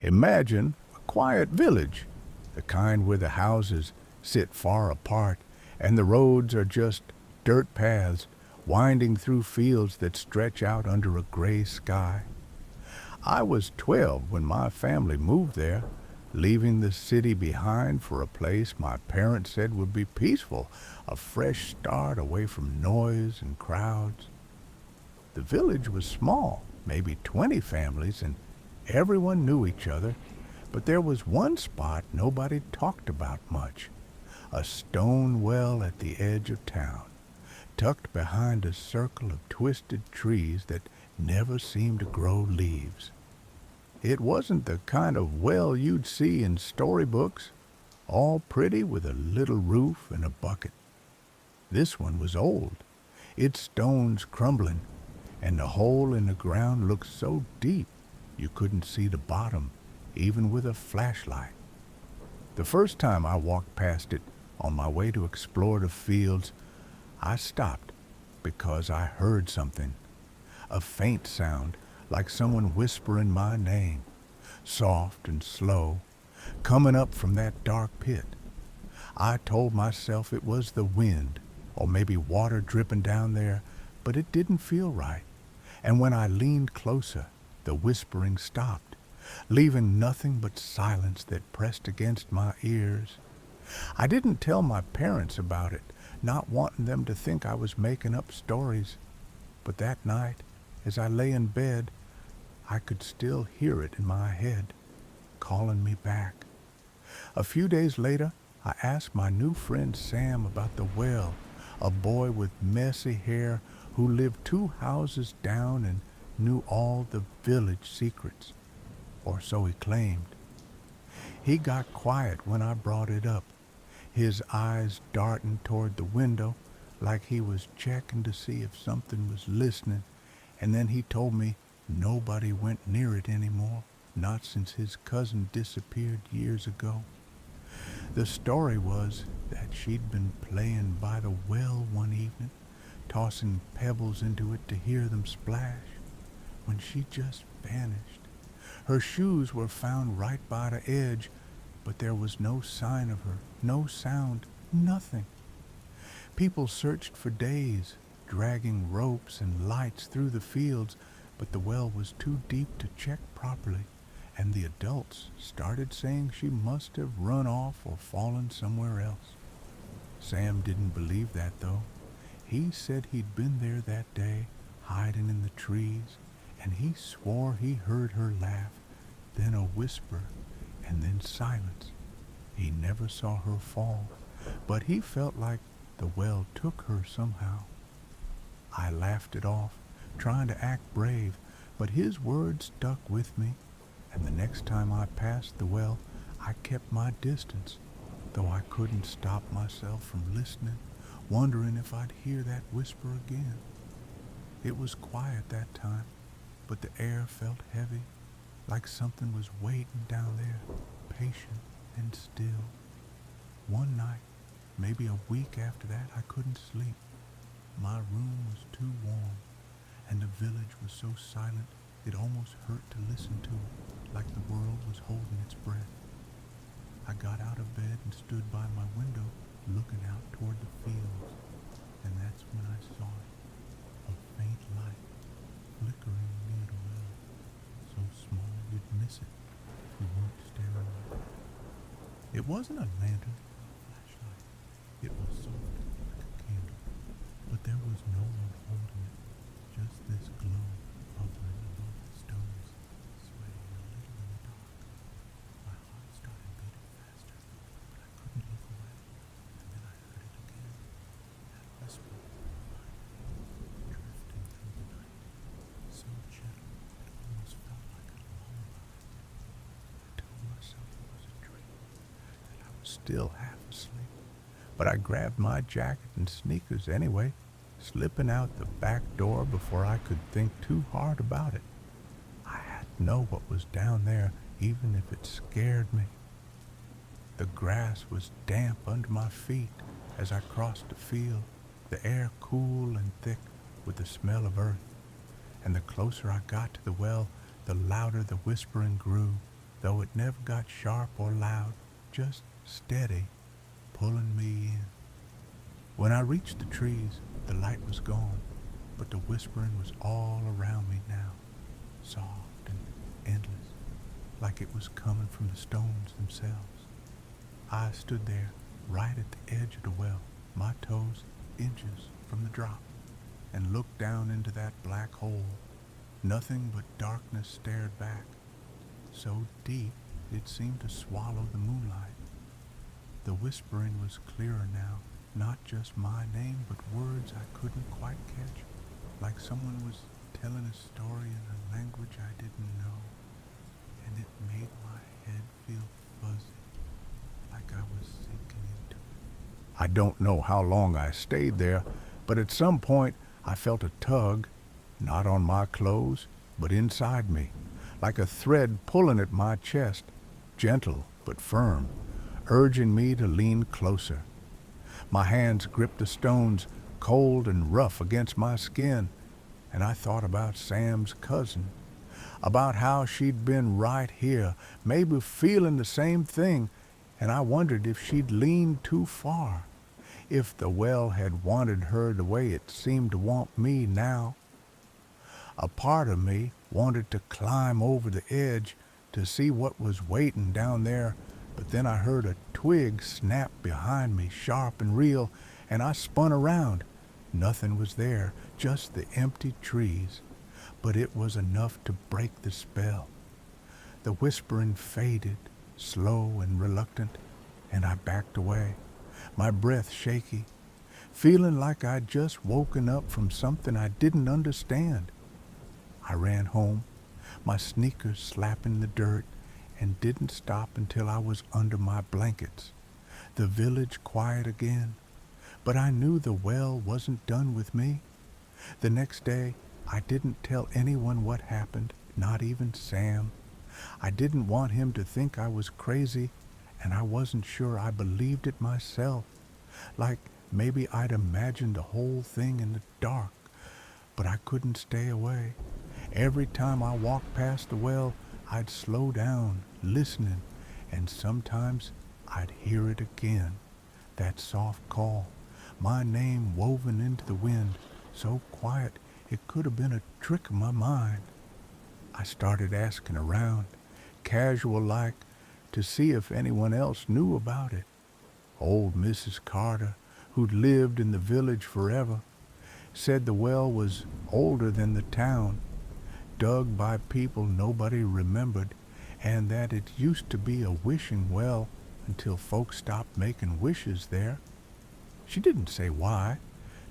Imagine a quiet village, the kind where the houses sit far apart and the roads are just dirt paths winding through fields that stretch out under a gray sky. I was 12 when my family moved there, leaving the city behind for a place my parents said would be peaceful, a fresh start away from noise and crowds. The village was small, maybe 20 families, and everyone knew each other, but there was one spot nobody talked about much, a stone well at the edge of town, tucked behind a circle of twisted trees that never seemed to grow leaves. It wasn't the kind of well you'd see in storybooks, all pretty with a little roof and a bucket. This one was old, its stones crumbling, and the hole in the ground looked so deep you couldn't see the bottom, even with a flashlight. The first time I walked past it on my way to explore the fields, I stopped because I heard something, a faint sound like someone whispering my name, soft and slow, coming up from that dark pit. I told myself it was the wind, or maybe water dripping down there, but it didn't feel right. And when I leaned closer, the whispering stopped, leaving nothing but silence that pressed against my ears. I didn't tell my parents about it, not wanting them to think I was making up stories. But that night, as I lay in bed, I could still hear it in my head, calling me back. A few days later, I asked my new friend Sam about the well, a boy with messy hair who lived 2 houses down and knew all the village secrets, or so he claimed. He got quiet when I brought it up, his eyes darting toward the window like he was checking to see if something was listening, and then he told me nobody went near it anymore, not since his cousin disappeared years ago. The story was that she'd been playing by the well one evening, tossing pebbles into it to hear them splash, when she just vanished. Her shoes were found right by the edge, but there was no sign of her, no sound, nothing. People searched for days, dragging ropes and lights through the fields, but the well was too deep to check properly, and the adults started saying she must have run off or fallen somewhere else. Sam didn't believe that, though. He said he'd been there that day, hiding in the trees, and he swore he heard her laugh, then a whisper, and then silence. He never saw her fall, but he felt like the well took her somehow. I laughed it off, trying to act brave, but his words stuck with me, and the next time I passed the well, I kept my distance, though I couldn't stop myself from listening, wondering if I'd hear that whisper again. It was quiet that time, but the air felt heavy, like something was waiting down there, patient and still. One night, maybe a week after that, I couldn't sleep. My room was too warm, and the village was so silent it almost hurt to listen to it, like the world was holding its breath. I got out of bed and stood by my window, looking out toward the fields, and that's when I saw it, a faint light flickering near the well, so small you'd miss it if you weren't staring at it. It wasn't a lantern or a flashlight. It was soft like a candle, but there was no one holding it, just this glow hovering above the stones, swaying a little in the dark. My heart started beating faster, but I couldn't look away, and then I heard it again, that whisper behind me, drifting through the night, so gentle it almost felt like a lullaby. I told myself it was a dream, that I was still half asleep, but I grabbed my jacket and sneakers anyway, slipping out the back door before I could think too hard about it. I had to know what was down there, even if it scared me. The grass was damp under my feet as I crossed the field, the air cool and thick with the smell of earth, and the closer I got to the well, the louder the whispering grew, though it never got sharp or loud, just steady, pulling me in. When I reached the trees, the light was gone, but the whispering was all around me now, soft and endless, like it was coming from the stones themselves. I stood there, right at the edge of the well, my toes inches from the drop, and looked down into that black hole. Nothing but darkness stared back, so deep it seemed to swallow the moonlight. The whispering was clearer now, not just my name, but words I couldn't quite catch, like someone was telling a story in a language I didn't know, and it made my head feel fuzzy, like I was sinking into it. I don't know how long I stayed there, but at some point I felt a tug, not on my clothes, but inside me, like a thread pulling at my chest, gentle but firm, urging me to lean closer. My hands gripped the stones, cold and rough against my skin, and I thought about Sam's cousin, about how she'd been right here, maybe feeling the same thing, and I wondered if she'd leaned too far, if the well had wanted her the way it seemed to want me now. A part of me wanted to climb over the edge to see what was waiting down there, but then I heard a twig snap behind me, sharp and real, and I spun around. Nothing was there, just the empty trees, but it was enough to break the spell. The whispering faded, slow and reluctant, and I backed away, my breath shaky, feeling like I'd just woken up from something I didn't understand. I ran home, my sneakers slapping the dirt, and didn't stop until I was under my blankets. The village quiet again, but I knew the well wasn't done with me. The next day, I didn't tell anyone what happened, not even Sam. I didn't want him to think I was crazy, and I wasn't sure I believed it myself, like maybe I'd imagined the whole thing in the dark, but I couldn't stay away. Every time I walked past the well, I'd slow down, listening, and sometimes I'd hear it again, that soft call, my name woven into the wind, so quiet it could have been a trick of my mind. I started asking around, casual-like, to see if anyone else knew about it. Old Mrs. Carter, who'd lived in the village forever, said the well was older than the town, dug by people nobody remembered, and that it used to be a wishing well until folks stopped making wishes there. She didn't say why,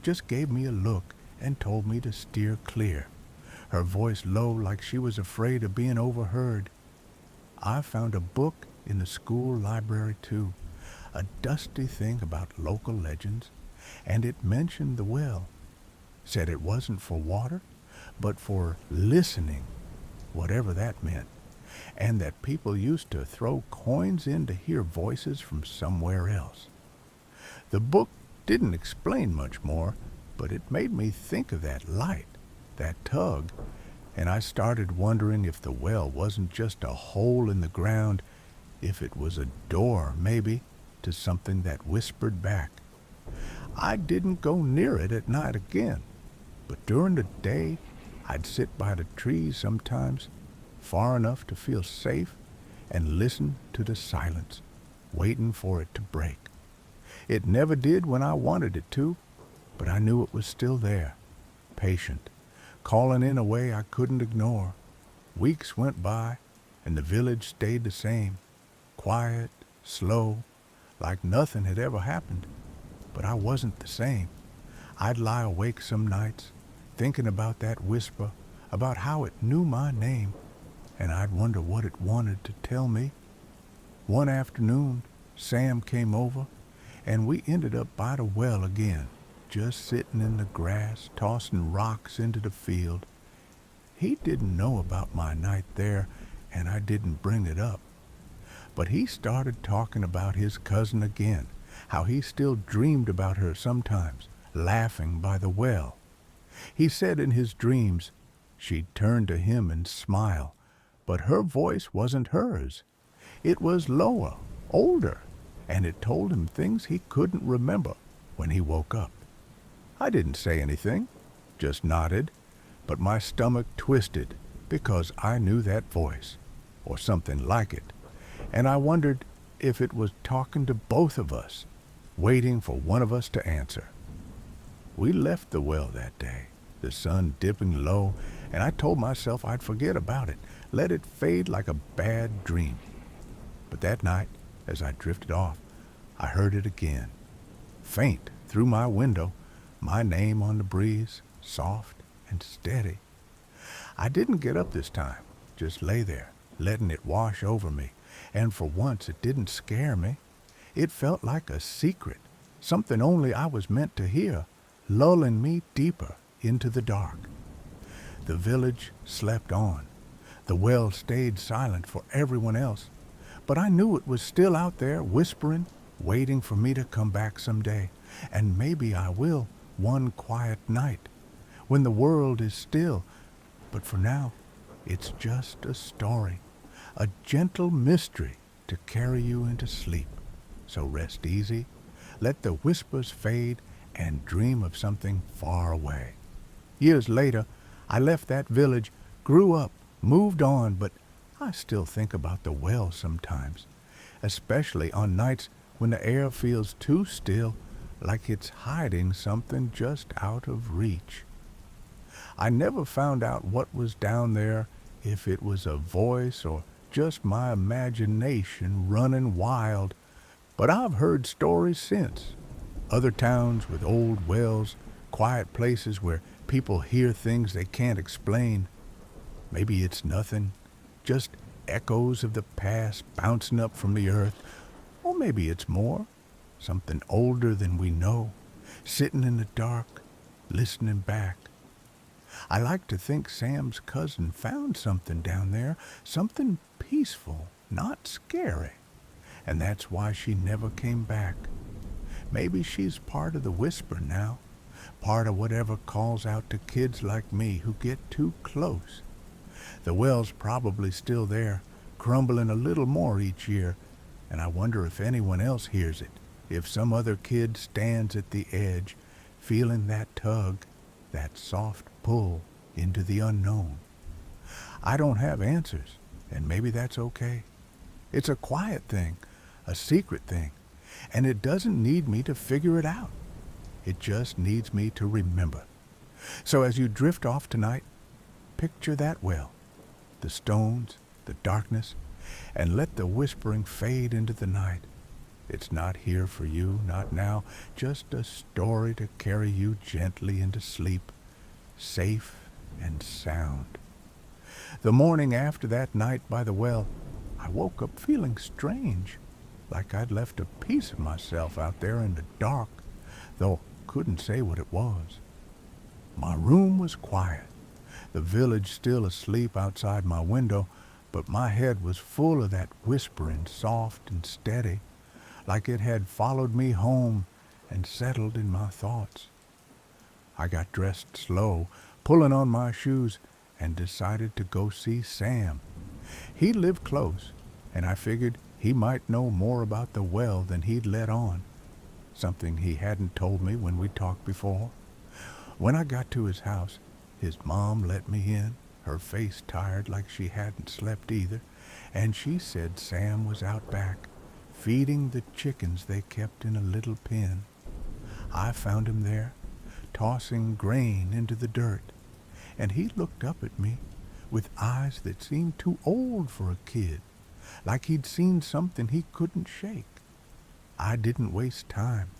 just gave me a look and told me to steer clear, her voice low like she was afraid of being overheard. I found a book in the school library too, a dusty thing about local legends, and it mentioned the well, said it wasn't for water, but for listening, whatever that meant, and that people used to throw coins in to hear voices from somewhere else. The book didn't explain much more, but it made me think of that light, that tug, and I started wondering if the well wasn't just a hole in the ground, if it was a door, maybe, to something that whispered back. I didn't go near it at night again, but during the day I'd sit by the trees sometimes, far enough to feel safe, and listen to the silence, waiting for it to break. It never did when I wanted it to, but I knew it was still there, patient, calling in a way I couldn't ignore. Weeks went by, and the village stayed the same, quiet, slow, like nothing had ever happened. But I wasn't the same. I'd lie awake some nights, thinking about that whisper, about how it knew my name, and I'd wonder what it wanted to tell me. One afternoon, Sam came over, and we ended up by the well again, just sitting in the grass, tossing rocks into the field. He didn't know about my night there, and I didn't bring it up. But he started talking about his cousin again, how he still dreamed about her sometimes, laughing by the well. He said in his dreams she'd turn to him and smile, but her voice wasn't hers. It was lower, older, and it told him things he couldn't remember when he woke up. I didn't say anything, just nodded, but my stomach twisted because I knew that voice, or something like it, and I wondered if it was talking to both of us, waiting for one of us to answer. We left the well that day, the sun dipping low, and I told myself I'd forget about it, let it fade like a bad dream. But that night, as I drifted off, I heard it again, faint through my window, my name on the breeze, soft and steady. I didn't get up this time, just lay there, letting it wash over me, and for once it didn't scare me. It felt like a secret, something only I was meant to hear, lulling me deeper into the dark. The village slept on. The well stayed silent for everyone else, but I knew it was still out there whispering, waiting for me to come back someday, and maybe I will one quiet night, when the world is still. But for now, it's just a story, a gentle mystery to carry you into sleep. So rest easy, let the whispers fade, and dream of something far away. Years later, I left that village, grew up, moved on, but I still think about the well sometimes, especially on nights when the air feels too still, like it's hiding something just out of reach. I never found out what was down there, if it was a voice or just my imagination running wild, but I've heard stories since. Other towns with old wells, quiet places where people hear things they can't explain. Maybe it's nothing, just echoes of the past bouncing up from the earth, or maybe it's more, something older than we know, sitting in the dark, listening back. I like to think Sam's cousin found something down there, something peaceful, not scary, and that's why she never came back. Maybe she's part of the whisper now, part of whatever calls out to kids like me who get too close. The well's probably still there, crumbling a little more each year, and I wonder if anyone else hears it, if some other kid stands at the edge, feeling that tug, that soft pull into the unknown. I don't have answers, and maybe that's okay. It's a quiet thing, a secret thing, and it doesn't need me to figure it out. It just needs me to remember. So as you drift off tonight, picture that well, the stones, the darkness, and let the whispering fade into the night. It's not here for you, not now, just a story to carry you gently into sleep, safe and sound. The morning after that night by the well, I woke up feeling strange, like I'd left a piece of myself out there in the dark, though couldn't say what it was. My room was quiet, the village still asleep outside my window, but my head was full of that whispering, soft and steady, like it had followed me home and settled in my thoughts. I got dressed slow, pulling on my shoes, and decided to go see Sam. He lived close, and I figured he might know more about the well than he'd let on, something he hadn't told me when we talked before. When I got to his house, his mom let me in, her face tired like she hadn't slept either, and she said Sam was out back, feeding the chickens they kept in a little pen. I found him there, tossing grain into the dirt, and he looked up at me with eyes that seemed too old for a kid, like he'd seen something he couldn't shake. I didn't waste time.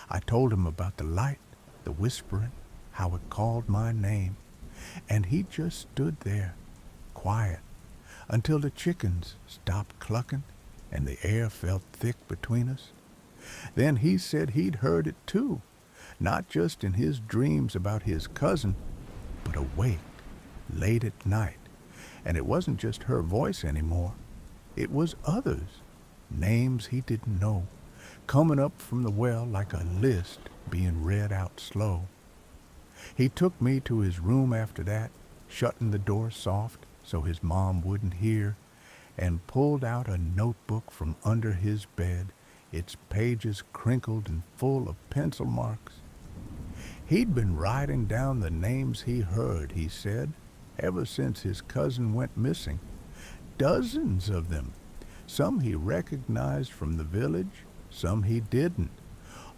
I told him about the light, the whispering, how it called my name, and he just stood there, quiet, until the chickens stopped clucking and the air felt thick between us. Then he said he'd heard it too, not just in his dreams about his cousin, but awake, late at night, and it wasn't just her voice anymore. It was others, names he didn't know, coming up from the well like a list being read out slow. He took me to his room after that, shutting the door soft so his mom wouldn't hear, and pulled out a notebook from under his bed, its pages crinkled and full of pencil marks. He'd been writing down the names he heard, he said, ever since his cousin went missing. Dozens of them. Some he recognized from the village, some he didn't,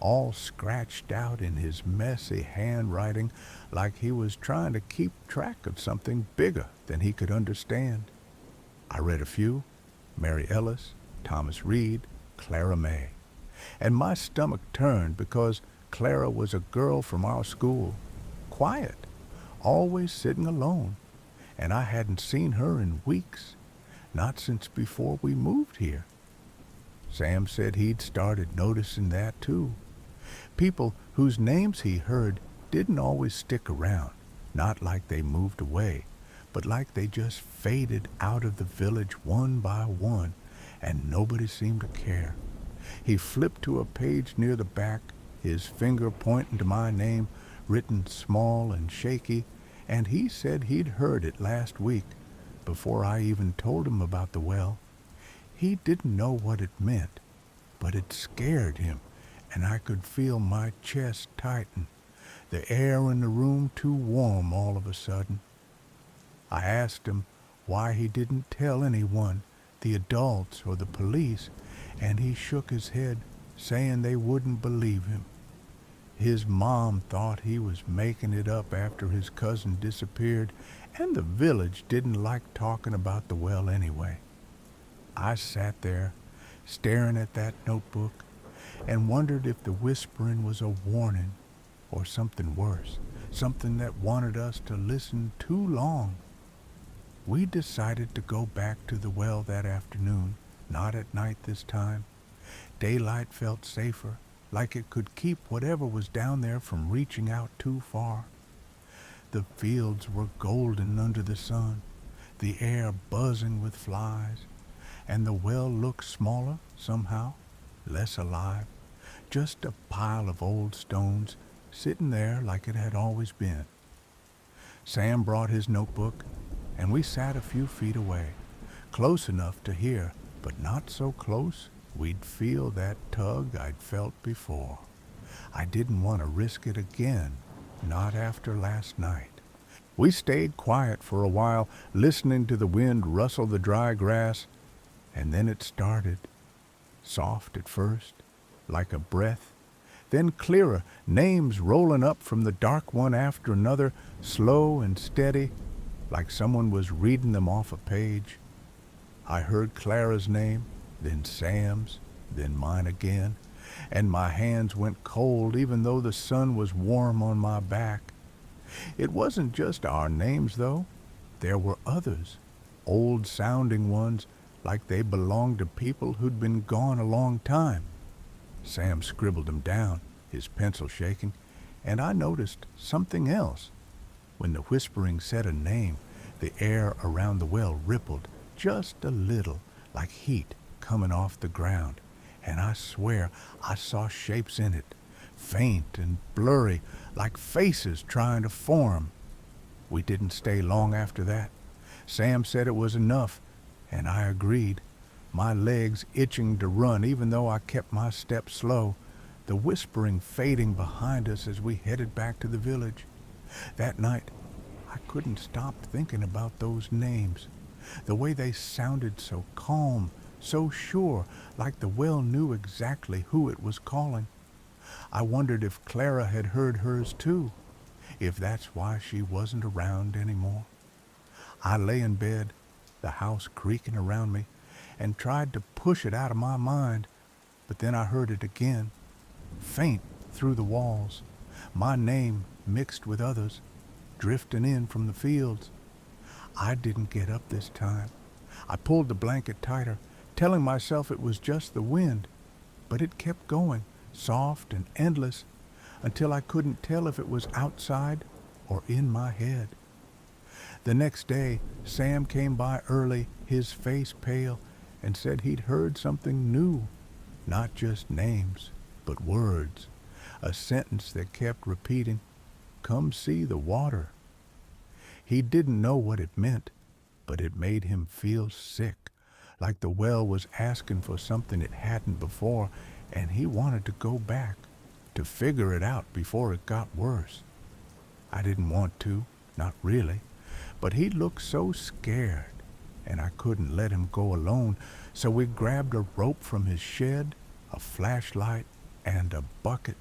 all scratched out in his messy handwriting like he was trying to keep track of something bigger than he could understand. I read a few: Mary Ellis, Thomas Reed, Clara May. And my stomach turned because Clara was a girl from our school, quiet, always sitting alone, and I hadn't seen her in weeks, not since before we moved here. Sam said he'd started noticing that too. People whose names he heard didn't always stick around, not like they moved away, but like they just faded out of the village one by one, and nobody seemed to care. He flipped to a page near the back, his finger pointing to my name, written small and shaky, and he said he'd heard it last week, before I even told him about the well. He didn't know what it meant, but it scared him, and I could feel my chest tighten, the air in the room too warm all of a sudden. I asked him why he didn't tell anyone, the adults or the police, and he shook his head, saying they wouldn't believe him. His mom thought he was making it up after his cousin disappeared, and the village didn't like talking about the well anyway. I sat there, staring at that notebook, and wondered if the whispering was a warning or something worse, something that wanted us to listen too long. We decided to go back to the well that afternoon, not at night this time. Daylight felt safer, like it could keep whatever was down there from reaching out too far. The fields were golden under the sun, the air buzzing with flies, and the well looked smaller somehow, less alive, just a pile of old stones sitting there like it had always been. Sam brought his notebook, and we sat a few feet away, close enough to hear, but not so close we'd feel that tug I'd felt before. I didn't want to risk it again, not after last night. We stayed quiet for a while, listening to the wind rustle the dry grass, and then it started, soft at first, like a breath, then clearer, names rolling up from the dark one after another, slow and steady, like someone was reading them off a page. I heard Clara's name, then Sam's, then mine again, and my hands went cold even though the sun was warm on my back. It wasn't just our names, though. There were others, old-sounding ones, like they belonged to people who'd been gone a long time. Sam scribbled them down, his pencil shaking, and I noticed something else. When the whispering said a name, the air around the well rippled just a little, like heat coming off the ground, and I swear I saw shapes in it, faint and blurry, like faces trying to form. We didn't stay long after that. Sam said it was enough, and I agreed, my legs itching to run even though I kept my steps slow, the whispering fading behind us as we headed back to the village. That night, I couldn't stop thinking about those names, the way they sounded so calm, so sure, like the well knew exactly who it was calling. I wondered if Clara had heard hers too, if that's why she wasn't around anymore. I lay in bed, the house creaking around me, and tried to push it out of my mind, but then I heard it again, faint through the walls, my name mixed with others, drifting in from the fields. I didn't get up this time. I pulled the blanket tighter, telling myself it was just the wind, but it kept going, soft and endless, until I couldn't tell if it was outside or in my head. The next day, Sam came by early, his face pale, and said he'd heard something new, not just names, but words, a sentence that kept repeating, "Come see the water." He didn't know what it meant, but it made him feel sick, like the well was asking for something it hadn't before, and he wanted to go back, to figure it out before it got worse. I didn't want to, not really, but he looked so scared, and I couldn't let him go alone, so we grabbed a rope from his shed, a flashlight, and a bucket,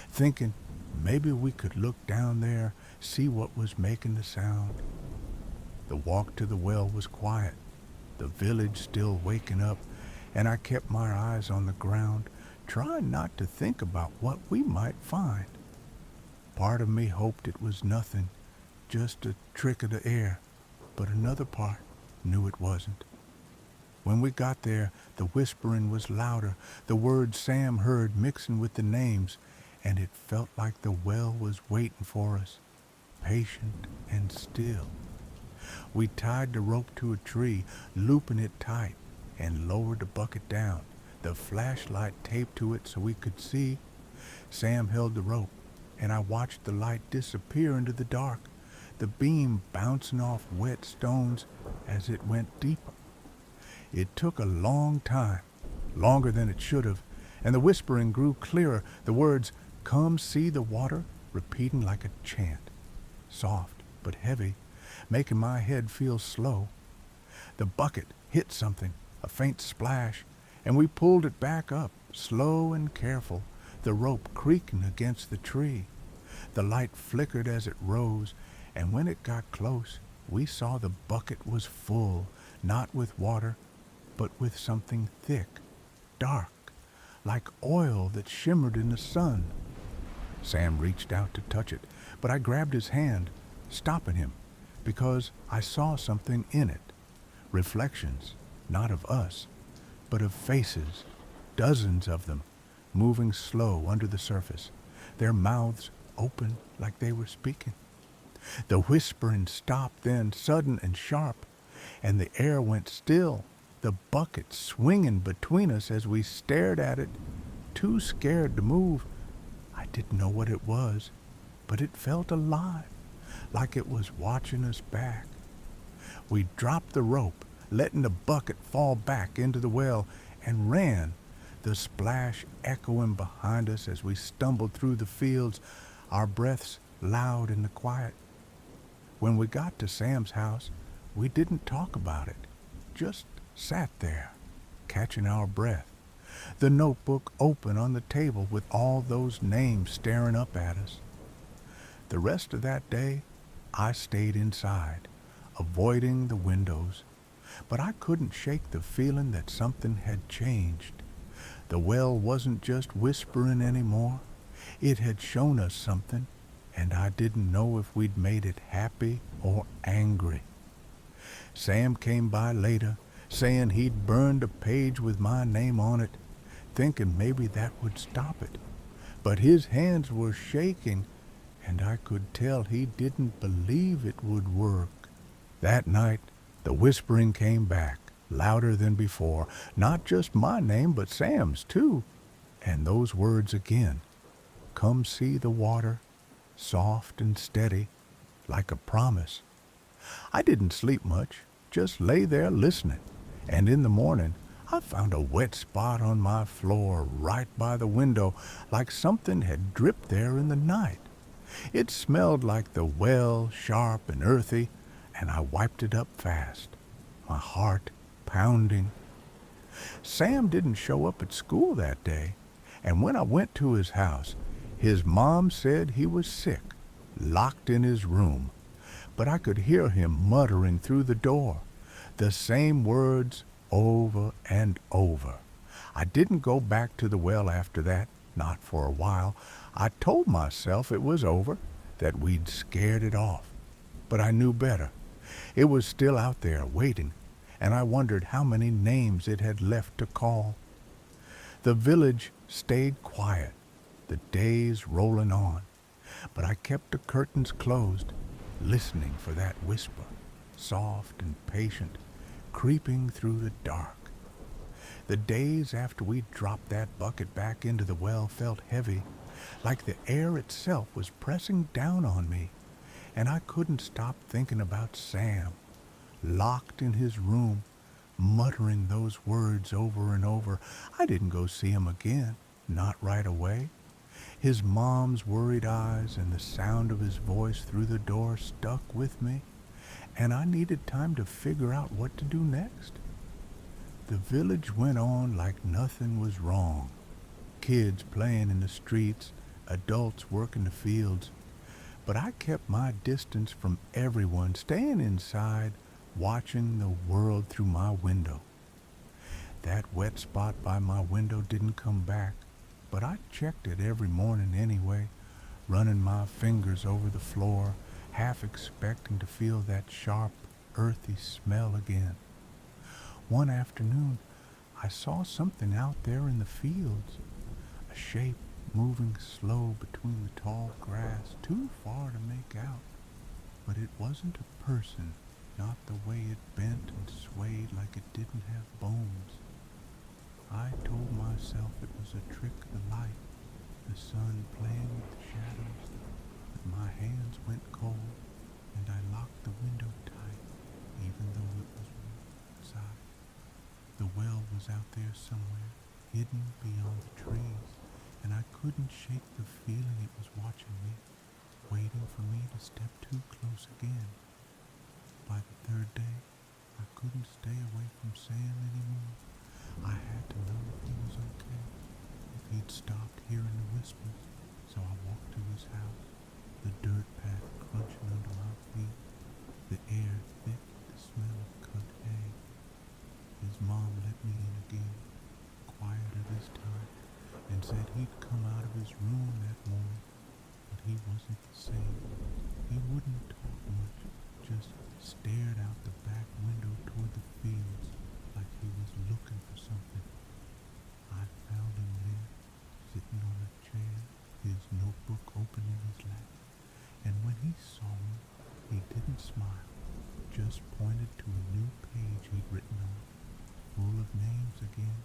thinking maybe we could look down there, see what was making the sound. The walk to the well was quiet, the village still waking up, and I kept my eyes on the ground, trying not to think about what we might find. Part of me hoped it was nothing, just a trick of the air, but another part knew it wasn't. When we got there, the whispering was louder, the words Sam heard mixing with the names, and it felt like the well was waiting for us, patient and still. We tied the rope to a tree, looping it tight, and lowered the bucket down, the flashlight taped to it so we could see. Sam held the rope, and I watched the light disappear into the dark, the beam bouncing off wet stones as it went deeper. It took a long time, longer than it should have, and the whispering grew clearer, the words, "Come see the water," repeating like a chant, soft but heavy, making my head feel slow. The bucket hit something, a faint splash, and we pulled it back up, slow and careful, the rope creaking against the tree. The light flickered as it rose, and when it got close, we saw the bucket was full, not with water, but with something thick, dark, like oil that shimmered in the sun. Sam reached out to touch it, but I grabbed his hand, stopping him, because I saw something in it. Reflections, not of us, but of faces, dozens of them, moving slow under the surface, their mouths open like they were speaking. The whispering stopped then, sudden and sharp, and the air went still, the bucket swinging between us as we stared at it, too scared to move. I didn't know what it was, but it felt alive, like it was watching us back. We dropped the rope, letting the bucket fall back into the well, and ran, the splash echoing behind us as we stumbled through the fields, our breaths loud in the quiet. When we got to Sam's house, we didn't talk about it, just sat there, catching our breath, the notebook open on the table with all those names staring up at us. The rest of that day, I stayed inside, avoiding the windows, but I couldn't shake the feeling that something had changed. The well wasn't just whispering anymore. It had shown us something, and I didn't know if we'd made it happy or angry. Sam came by later, saying he'd burned a page with my name on it, thinking maybe that would stop it. But his hands were shaking, and I could tell he didn't believe it would work. That night, the whispering came back, louder than before, not just my name, but Sam's too. And those words again, "Come see the water," soft and steady, like a promise. I didn't sleep much, just lay there listening, and in the morning I found a wet spot on my floor right by the window, like something had dripped there in the night. It smelled like the well, sharp and earthy, and I wiped it up fast, my heart pounding. Sam didn't show up at school that day, and when I went to his house, his mom said he was sick, locked in his room, but I could hear him muttering through the door, the same words over and over. I didn't go back to the well after that, not for a while. I told myself it was over, that we'd scared it off. But I knew better. It was still out there, waiting, and I wondered how many names it had left to call. The village stayed quiet, the days rolling on, but I kept the curtains closed, listening for that whisper, soft and patient, creeping through the dark. The days after we dropped that bucket back into the well felt heavy, like the air itself was pressing down on me, and I couldn't stop thinking about Sam, locked in his room, muttering those words over and over. I didn't go see him again, not right away. His mom's worried eyes and the sound of his voice through the door stuck with me, and I needed time to figure out what to do next. The village went on like nothing was wrong. Kids playing in the streets, adults working the fields. But I kept my distance from everyone, staying inside, watching the world through my window. That wet spot by my window didn't come back, but I checked it every morning anyway, running my fingers over the floor, half expecting to feel that sharp, earthy smell again. One afternoon, I saw something out there in the fields, a shape moving slow between the tall grass, too far to make out. But it wasn't a person, not the way it bent and swayed like it didn't have bones. I told myself it was a trick of the light, the sun playing with the shadows, but my hands went cold, and I locked the window tight, even though it was warm outside. The well was out there somewhere, hidden beyond the trees, and I couldn't shake the feeling it was watching me, waiting for me to step too close again. By the third day, I couldn't stay away from Sam anymore. I had to know if he was okay, if he'd stopped hearing the whispers. So I walked to his house, the dirt path crunching under my feet, the air thick with the smell of cut hay. His mom let me in again, quieter this time, and said he'd come out of his room that morning, but he wasn't the same. He wouldn't talk much, just stared out the back window toward the fields like he was looking for something. I found him there, sitting on a chair, his notebook open in his lap, and when he saw me, he didn't smile, just pointed to a new page he'd written on, full of names again,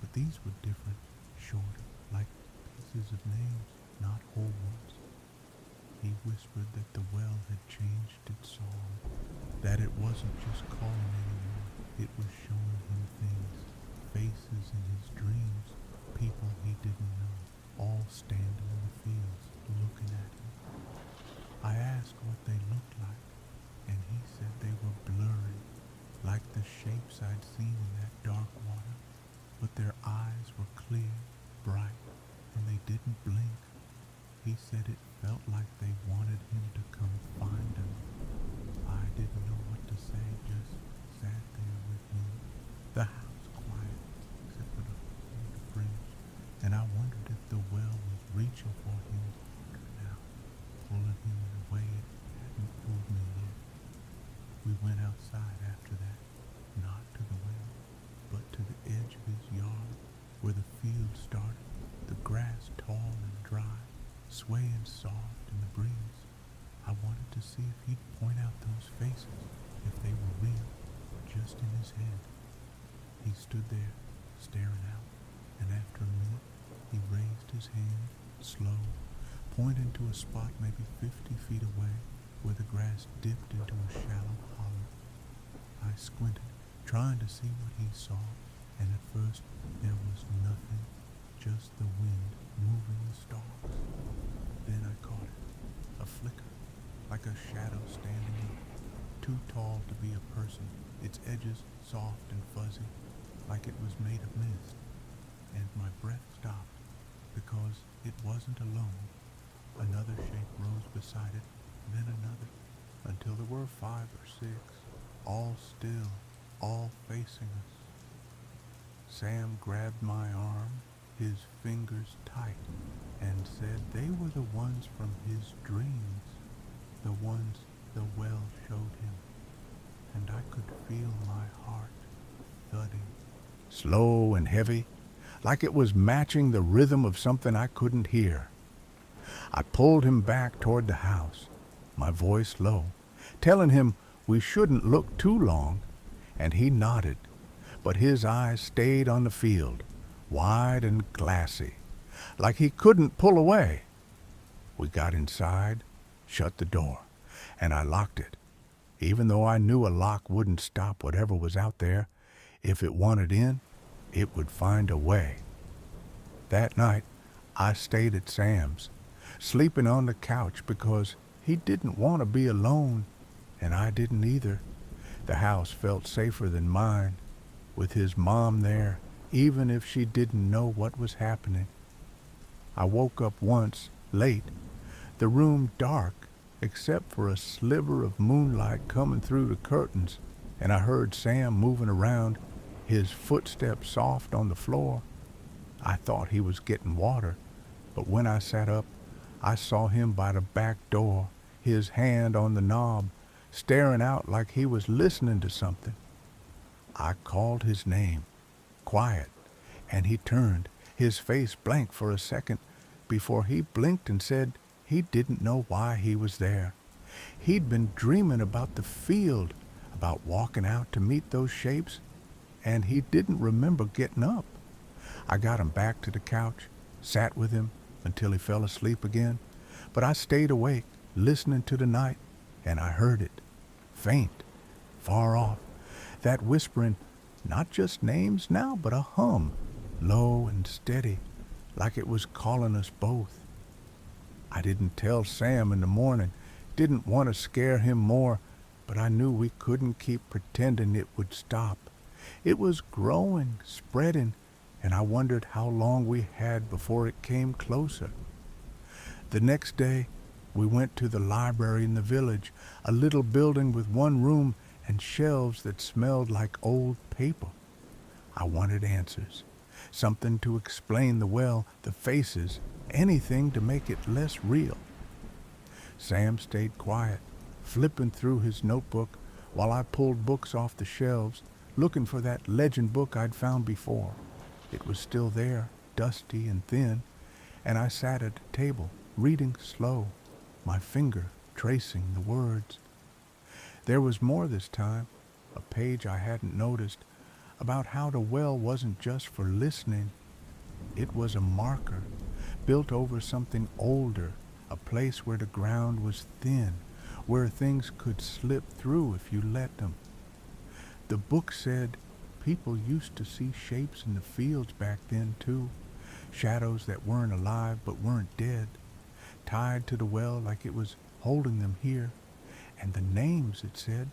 but these were different. Shorter, like pieces of names, not whole ones. He whispered that the well had changed its song, that it wasn't just calling anymore, it was showing him things, faces in his dreams, people he didn't know, all standing in the fields, looking at him. I asked what they looked like, and he said they were blurry, like the shapes I'd seen in that dark water, but their eyes were clear, bright, and they didn't blink. He said it felt like they wanted him to come find him. I didn't know what to say, just sat there with him. The house quiet, except for the fringe, and I wondered if the well was reaching for him now, pulling him in a way it hadn't pulled me yet. We went outside after that, not to the well, but to the edge of his yard, where the field started, the grass tall and dry, swaying soft in the breeze. I wanted to see if he'd point out those faces, if they were real, just in his head. He stood there, staring out, and after a minute, he raised his hand, slow, pointing to a spot maybe 50 feet away, where the grass dipped into a shallow hollow. I squinted, trying to see what he saw, and at first there was nothing, just the wind moving the stalks. Then I caught it, a flicker, like a shadow standing up, too tall to be a person, its edges soft and fuzzy, like it was made of mist. And my breath stopped, because it wasn't alone. Another shape rose beside it, then another, until there were 5 or 6, all still, all facing us. Sam grabbed my arm, his fingers tight, and said they were the ones from his dreams, the ones the well showed him, and I could feel my heart thudding. Slow and heavy, like it was matching the rhythm of something I couldn't hear. I pulled him back toward the house, my voice low, telling him we shouldn't look too long, and he nodded, but his eyes stayed on the field, wide and glassy, like he couldn't pull away. We got inside, shut the door, and I locked it. Even though I knew a lock wouldn't stop whatever was out there, If it wanted in, it would find a way. That night, I stayed at Sam's, sleeping on the couch because he didn't want to be alone, and I didn't either. The house felt safer than mine, with his mom there, even if she didn't know what was happening. I woke up once, late, the room dark, except for a sliver of moonlight coming through the curtains, and I heard Sam moving around, his footsteps soft on the floor. I thought he was getting water, but when I sat up, I saw him by the back door, his hand on the knob, staring out like he was listening to something. I called his name, quiet, and he turned, his face blank for a second, before he blinked and said he didn't know why he was there. He'd been dreaming about the field, about walking out to meet those shapes, and he didn't remember getting up. I got him back to the couch, sat with him until he fell asleep again, but I stayed awake, listening to the night, and I heard it, faint, far off, that whispering, not just names now, but a hum, low and steady, like it was calling us both. I didn't tell Sam in the morning, didn't want to scare him more, but I knew we couldn't keep pretending it would stop. It was growing, spreading, and I wondered how long we had before it came closer. The next day, we went to the library in the village, a little building with one room and shelves that smelled like old paper. I wanted answers, something to explain the well, the faces, anything to make it less real. Sam stayed quiet, flipping through his notebook while I pulled books off the shelves, looking for that legend book I'd found before. It was still there, dusty and thin, and I sat at the table, reading slow, my finger tracing the words. There was more this time, a page I hadn't noticed, about how the well wasn't just for listening. It was a marker, built over something older, a place where the ground was thin, where things could slip through if you let them. The book said people used to see shapes in the fields back then too, shadows that weren't alive but weren't dead, tied to the well like it was holding them here. And the names, it said,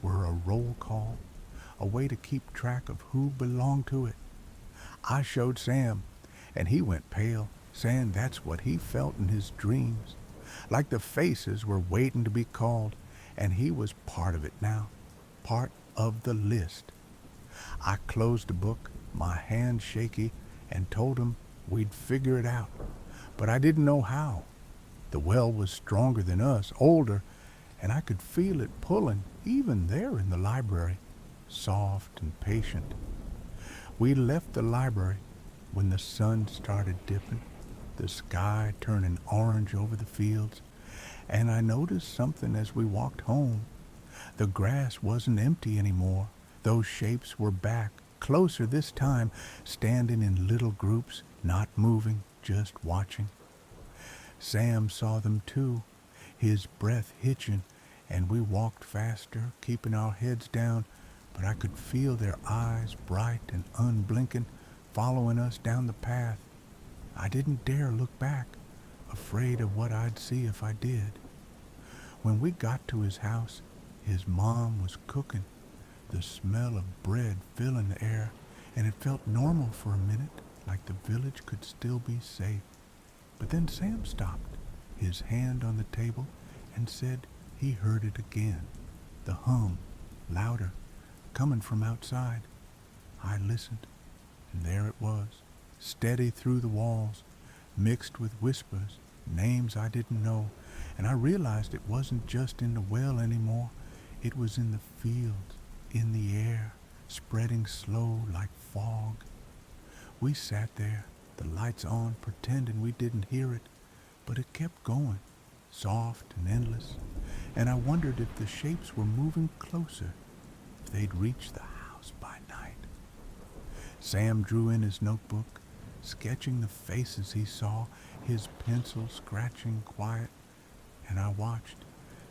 were a roll call, a way to keep track of who belonged to it. I showed Sam, and he went pale, saying that's what he felt in his dreams, like the faces were waiting to be called, and he was part of it now, part of the list. I closed the book, my hand shaky, and told him we'd figure it out, but I didn't know how. The well was stronger than us, older, and I could feel it pulling, even there in the library, soft and patient. We left the library when the sun started dipping, the sky turning orange over the fields, and I noticed something as we walked home. The grass wasn't empty anymore. Those shapes were back, closer this time, standing in little groups, not moving, just watching. Sam saw them too, his breath hitching, and we walked faster, keeping our heads down, but I could feel their eyes, bright and unblinking, following us down the path. I didn't dare look back, afraid of what I'd see if I did. When we got to his house, his mom was cooking, the smell of bread filling the air, and it felt normal for a minute, like the village could still be safe. But then Sam stopped, his hand on the table, and said he heard it again, the hum, louder, coming from outside. I listened, and there it was, steady through the walls, mixed with whispers, names I didn't know, and I realized it wasn't just in the well anymore. It was in the fields, in the air, spreading slow like fog. We sat there, the lights on, pretending we didn't hear it, but it kept going, soft and endless, and I wondered if the shapes were moving closer, if they'd reach the house by night. Sam drew in his notebook, sketching the faces he saw, his pencil scratching quiet, and I watched,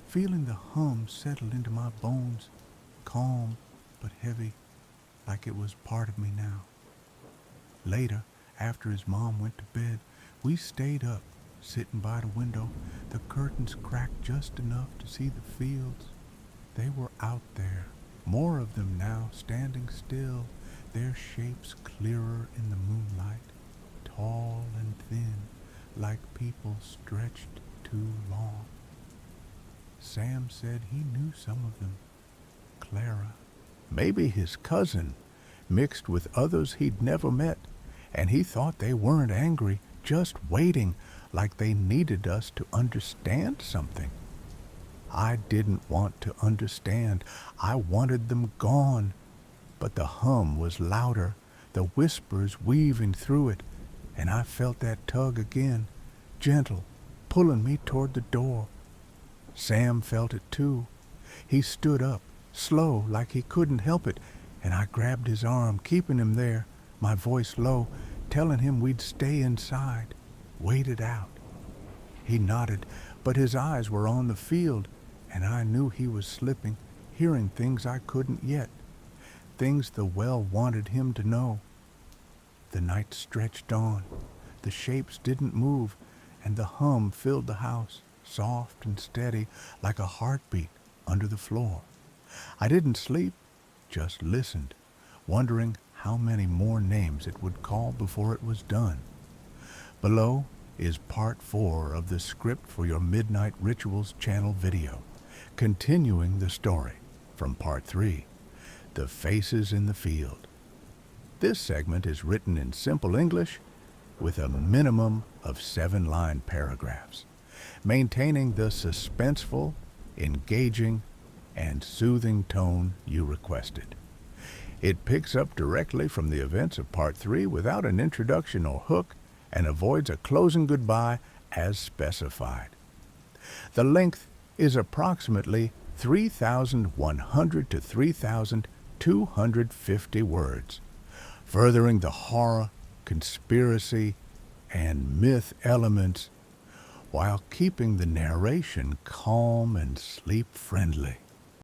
feeling the hum settle into my bones, calm but heavy, like it was part of me now. Later, after his mom went to bed, we stayed up, sitting by the window. The curtains cracked just enough to see the fields. They were out there, more of them now, standing still, their shapes clearer in the moonlight, tall and thin, like people stretched too long. Sam said he knew some of them. Clara, maybe his cousin, mixed with others he'd never met, and he thought they weren't angry, just waiting, like they needed us to understand something. I didn't want to understand. I wanted them gone. But the hum was louder, the whispers weaving through it, and I felt that tug again, gentle, pulling me toward the door. Sam felt it too. He stood up, slow, like he couldn't help it, and I grabbed his arm, keeping him there, my voice low, telling him we'd stay inside, wait it out. He nodded, but his eyes were on the field, and I knew he was slipping, hearing things I couldn't yet, things the well wanted him to know. The night stretched on. The shapes didn't move, and the hum filled the house, soft and steady, like a heartbeat under the floor. I didn't sleep, just listened, wondering how many more names it would call before it was done. Below is part 4 of the script for your Midnight Rituals channel video, continuing the story from part 3, The Faces in the Field. This segment is written in simple English with a minimum of 7-line paragraphs, maintaining the suspenseful, engaging, and soothing tone you requested. It picks up directly from the events of part 3 without an introduction or hook, and avoids a closing goodbye as specified. The length is approximately 3,100 to 3,250 words, furthering the horror, conspiracy, and myth elements while keeping the narration calm and sleep-friendly.